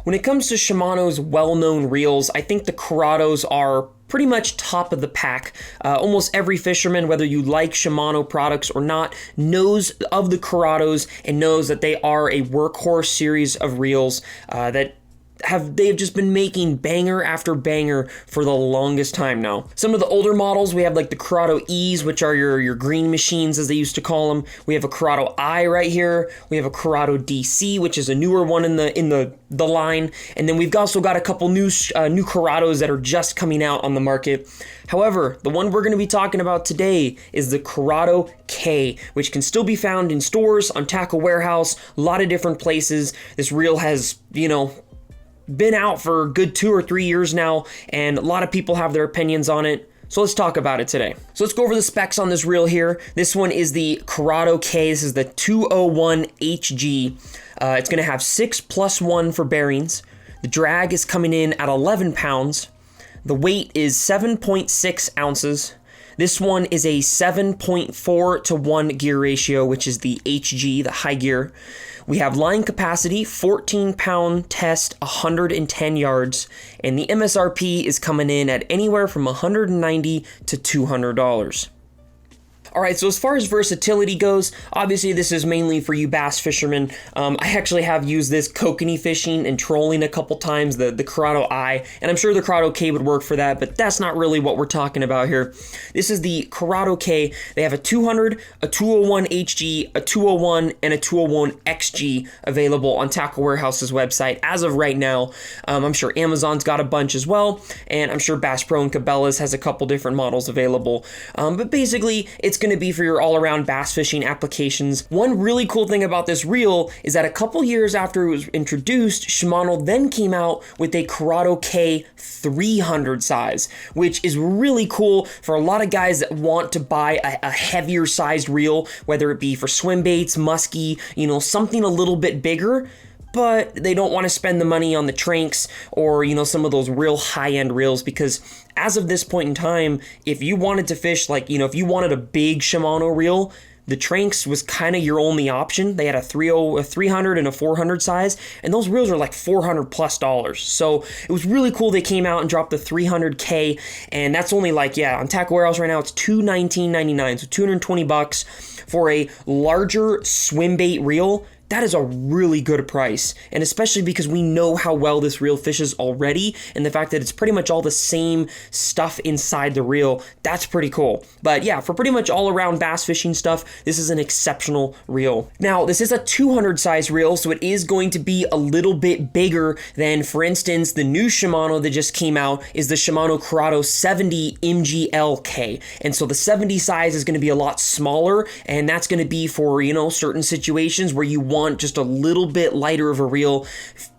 When it comes to Shimano's well-known reels, I think the Curados are pretty much top of the pack. Almost every fisherman, whether you like Shimano products or not, knows of the Curados and knows that they are a workhorse series of reels they've just been making banger after banger for the longest time now. Some of the older models, we have like the Curado E's, which are your green machines as they used to call them. We have a Curado I right here. We have a Curado DC, which is a newer one in the line. And then we've also got a couple new Curados that are just coming out on the market. However, the one we're going to be talking about today is the Curado K, which can still be found in stores, on Tackle Warehouse, a lot of different places. This reel has, been out for a good 2 or 3 years now, and a lot of people have their opinions on it. So let's talk about it today. So let's go over the specs on this reel here. This one is the Curado K. This is the 201 HG. It's going to have 6+1 for bearings. The drag is coming in at 11 pounds. The weight is 7.6 ounces. This one is a 7.4 to 1 gear ratio, which is the HG, the high gear. We have line capacity, 14-pound test, 110 yards, and the MSRP is coming in at anywhere from $190 to $200. All right, so as far as versatility goes, obviously this is mainly for you bass fishermen. I actually have used this kokanee fishing and trolling a couple times, the Curado I, and I'm sure the Curado K would work for that, but that's not really what we're talking about here. This is the Curado K. They have a 200, a 201 HG, a 201, and a 201 XG available on Tackle Warehouse's website as of right now. I'm sure Amazon's got a bunch as well, and I'm sure Bass Pro and Cabela's has a couple different models available. But basically, it's going to be for your all-around bass fishing applications. One really cool thing about this reel is that a couple years after it was introduced, Shimano then came out with a Curado K 300 size, which is really cool for a lot of guys that want to buy a heavier sized reel, whether it be for swim baits, muskie, something a little bit bigger, but they don't want to spend the money on the Tranks or, some of those real high-end reels, because as of this point in time, if you wanted to fish, if you wanted a big Shimano reel, the Tranks was kind of your only option. They had a 300 and a 400 size, and those reels are like $400+. So it was really cool they came out and dropped the 300K, and that's only on Tackle Warehouse right now, it's $219.99, so $220 for a larger swim bait reel. That is a really good price, and especially because we know how well this reel fishes already, and the fact that it's pretty much all the same stuff inside the reel, that's pretty cool. But yeah, for pretty much all-around bass fishing stuff, this is an exceptional reel. Now, this is a 200 size reel, so it is going to be a little bit bigger than, for instance, the new Shimano that just came out is the Shimano Curado 70 MGL-K, and so the 70 size is going to be a lot smaller, and that's going to be for, certain situations where you want just a little bit lighter of a reel.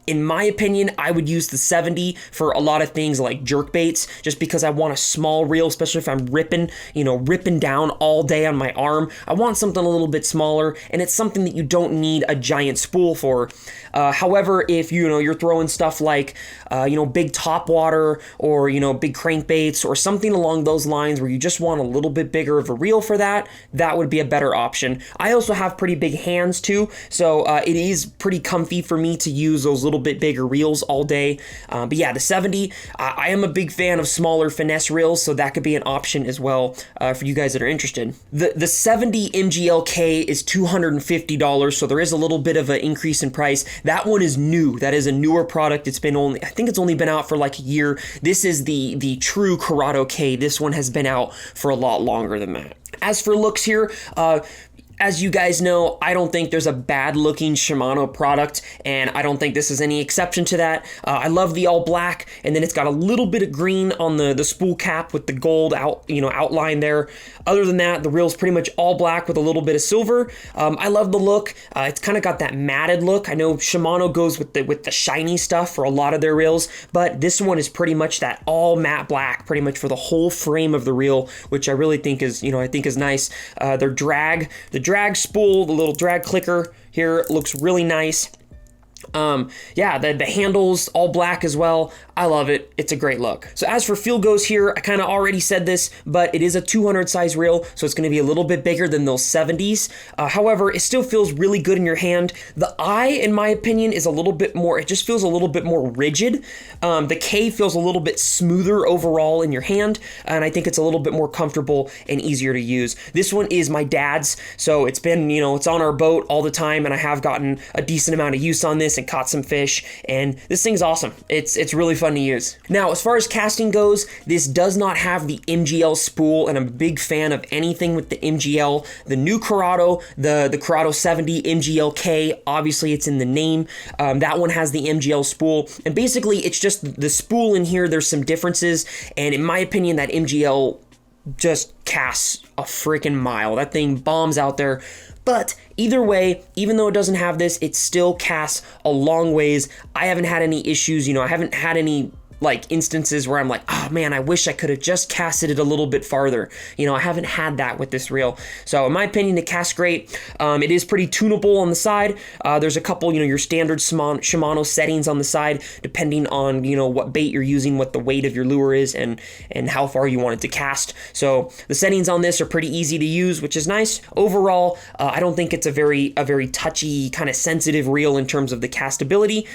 In my opinion, I would use the 70 for a lot of things like jerk baits, just because I want a small reel, especially if I'm ripping down all day on my arm. I want something a little bit smaller, and it's something that you don't need a giant spool for. However, if you're throwing stuff like big topwater or big crankbaits or something along those lines where you just want a little bit bigger of a reel for that would be a better option. I also have pretty big hands too, so it is pretty comfy for me to use those little bit bigger reels all day. But yeah, the 70, I am a big fan of smaller finesse reels, so that could be an option as well for you guys that are interested. The 70 MGL-K is $250, so there is a little bit of an increase in price. That one is new. That is a newer product. I think it's only been out for like a year. This is the true Curado K. This one has been out for a lot longer than that. As for looks here, as you guys know, I don't think there's a bad looking Shimano product, and I don't think this is any exception to that. I love the all black, and then it's got a little bit of green on the spool cap with the gold outline there. Other than that, the reel's pretty much all black with a little bit of silver. I love the look. It's kind of got that matted look. I know Shimano goes with the shiny stuff for a lot of their reels, but this one is pretty much that all matte black, pretty much for the whole frame of the reel, which I really think is nice. The drag spool, the little drag clicker here looks really nice. Yeah, the handles all black as well. I love it. It's a great look. So as for feel goes here, I kind of already said this, but it is a 200 size reel, so it's going to be a little bit bigger than those 70s. However, it still feels really good in your hand. The I, in my opinion, is a little bit more, it just feels a little bit more rigid. The K feels a little bit smoother overall in your hand, and I think it's a little bit more comfortable and easier to use. This one is my dad's, so it's been, it's on our boat all the time, and I have gotten a decent amount of use on this and caught some fish, and this thing's awesome. It's really fun to use. Now, as far as casting goes, this does not have the MGL spool, and I'm a big fan of anything with the MGL. The new Curado, the Curado 70 MGL K, obviously it's in the name. That one has the MGL spool, and basically it's just the spool in here. There's some differences, and in my opinion, that MGL just casts a freaking mile. That thing bombs out there. But either way, even though it doesn't have this, it still casts a long ways. I haven't had any issues. I haven't had any instances where I'm like, oh man, I wish I could have just casted it a little bit farther. I haven't had that with this reel. So in my opinion, it casts great. It is pretty tunable on the side. There's a couple, your standard Shimano settings on the side, depending on, what bait you're using, what the weight of your lure is, and how far you want it to cast. So the settings on this are pretty easy to use, which is nice. Overall, I don't think it's a very touchy, kind of sensitive reel in terms of the castability.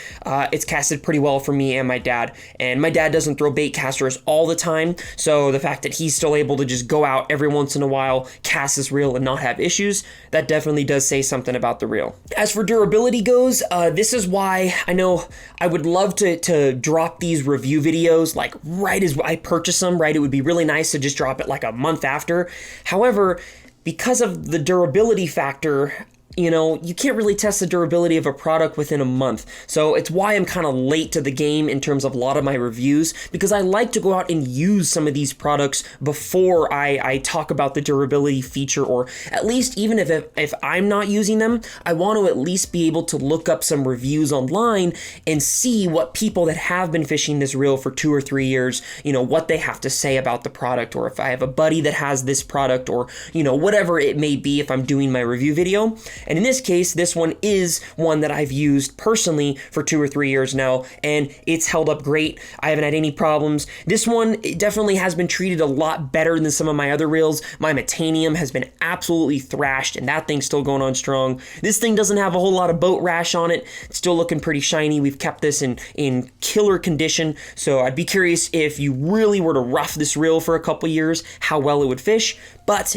It's casted pretty well for me and my dad. And my dad doesn't throw bait casters all the time, so the fact that he's still able to just go out every once in a while, cast this reel and not have issues, that definitely does say something about the reel. As for durability goes, this is why I know I would love to drop these review videos right as I purchase them, right? It would be really nice to just drop it a month after. However, because of the durability factor, you can't really test the durability of a product within a month. So it's why I'm kind of late to the game in terms of a lot of my reviews, because I like to go out and use some of these products before I talk about the durability feature, or at least even if I'm not using them, I want to at least be able to look up some reviews online and see what people that have been fishing this reel for 2 or 3 years, what they have to say about the product, or if I have a buddy that has this product, or, whatever it may be if I'm doing my review video. And in this case, this one is one that I've used personally for 2 or 3 years now, and it's held up great. I haven't had any problems. This one definitely has been treated a lot better than some of my other reels. My Metanium has been absolutely thrashed, and that thing's still going on strong. This thing doesn't have a whole lot of boat rash on it. It's still looking pretty shiny. We've kept this in killer condition, so I'd be curious if you really were to rough this reel for a couple years, how well it would fish. But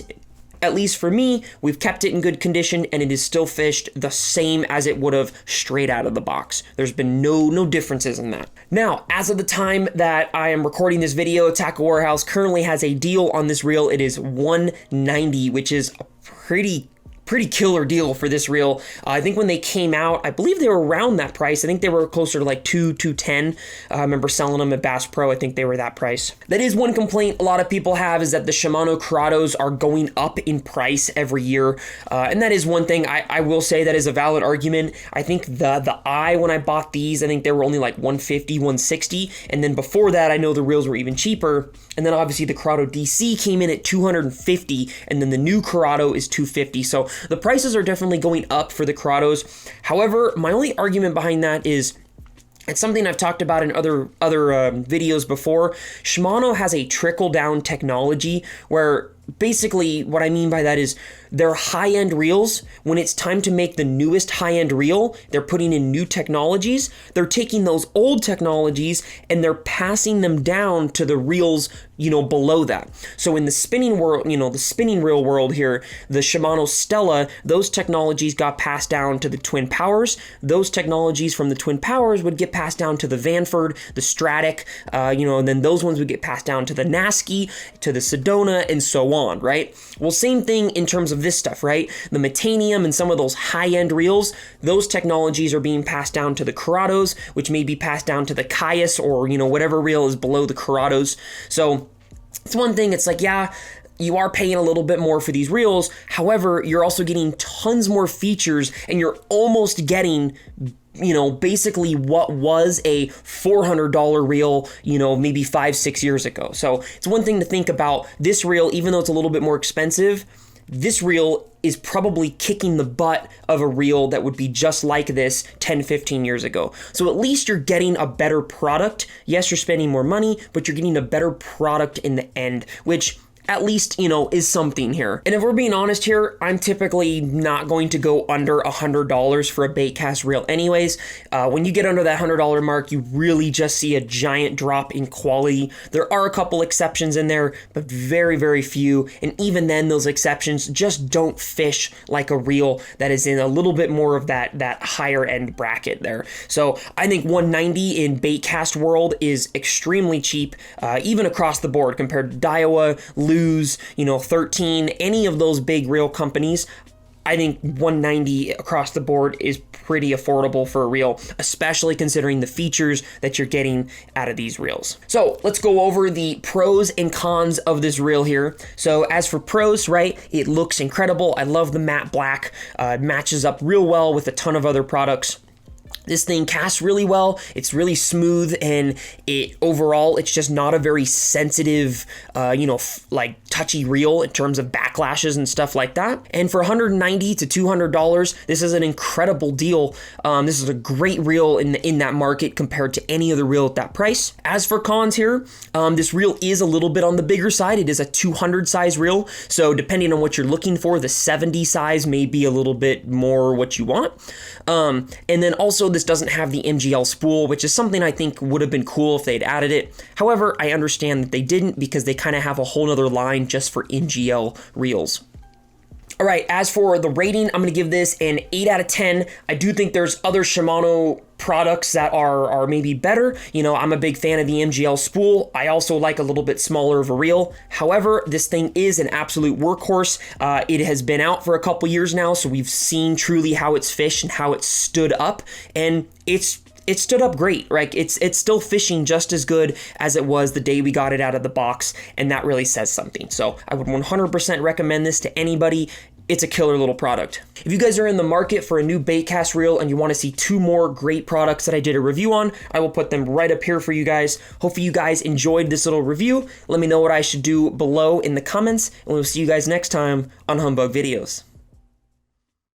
at least for me, we've kept it in good condition, and it is still fished the same as it would have straight out of the box. There's been no differences in that. Now, as of the time that I am recording this video, Tackle Warehouse currently has a deal on this reel. It is $190, which is a pretty killer deal for this reel. I think when they came out, I believe they were around that price. I think they were closer to $210. I remember selling them at Bass Pro. I think they were that price. That is one complaint a lot of people have, is that the Shimano Curados are going up in price every year. And that is one thing I will say that is a valid argument. I think the when I bought these, I think they were only $150, $160. And then before that, I know the reels were even cheaper. And then obviously the Curado DC came in at $250, and then the new Curado is $250. So the prices are definitely going up for the Curados. However, my only argument behind that is, it's something I've talked about in other videos before. Shimano has a trickle-down technology where basically what I mean by that is their high-end reels, when it's time to make the newest high-end reel, they're putting in new technologies. They're taking those old technologies and they're passing them down to the reels, below that. So in the spinning world, the spinning reel world here, the Shimano Stella, those technologies got passed down to the Twin Powers. Those technologies from the Twin Powers would get passed down to the Vanford, the Stratic, and then those ones would get passed down to the Nasky, to the Sedona, and so on, right? Well, same thing in terms of this stuff, right? The Metanium and some of those high-end reels, those technologies are being passed down to the Curados, which may be passed down to the Caius, or, whatever reel is below the Curados. So it's one thing, it's yeah, you are paying a little bit more for these reels. However, you're also getting tons more features, and you're almost getting, basically what was a $400 reel, maybe 5-6 years ago. So it's one thing to think about this reel, even though it's a little bit more expensive, this reel is probably kicking the butt of a reel that would be just like this 10, 15 years ago. So at least you're getting a better product. Yes, you're spending more money, but you're getting a better product in the end, which at least, you know, is something here. And if we're being honest here, I'm typically not going to go under $100 for a baitcast reel anyways. When you get under that $100 mark, you really just see a giant drop in quality. There are a couple exceptions in there, but very, very few. And even then, those exceptions just don't fish like a reel that is in a little bit more of that higher end bracket there. So I think 190 in baitcast world is extremely cheap, even across the board compared to Daiwa, Lose, 13, any of those big reel companies. I think 190 across the board is pretty affordable for a reel, especially considering the features that you're getting out of these reels. So let's go over the pros and cons of this reel here. So as for pros, right, it looks incredible. I love the matte black. It matches up real well with a ton of other products. This thing casts really well. It's really smooth, and overall, it's just not a very sensitive, like touchy reel in terms of backlashes and stuff like that. And for $190 to $200, this is an incredible deal. This is a great reel in that market compared to any other reel at that price. As for cons here, this reel is a little bit on the bigger side. It is a 200 size reel, so depending on what you're looking for, the 70 size may be a little bit more what you want. And then also, this doesn't have the MGL spool, which is something I think would have been cool if they'd added it. However, I understand that they didn't because they kind of have a whole other line just for MGL reels. All right, as for the rating, I'm going to give this an 8 out of 10. I do think there's other Shimano products that are maybe better. I'm a big fan of the MGL spool. I also like a little bit smaller of a reel. However, this thing is an absolute workhorse. It has been out for a couple years now, so we've seen truly how it's fished and how it's stood up, and it stood up great, right? It's still fishing just as good as it was the day we got it out of the box, and that really says something. So I would 100% recommend this to anybody. It's a killer little product. If you guys are in the market for a new baitcast reel and you want to see 2 more great products that I did a review on, I will put them right up here for you guys. Hopefully you guys enjoyed this little review. Let me know what I should do below in the comments, and we'll see you guys next time on Humbug Videos.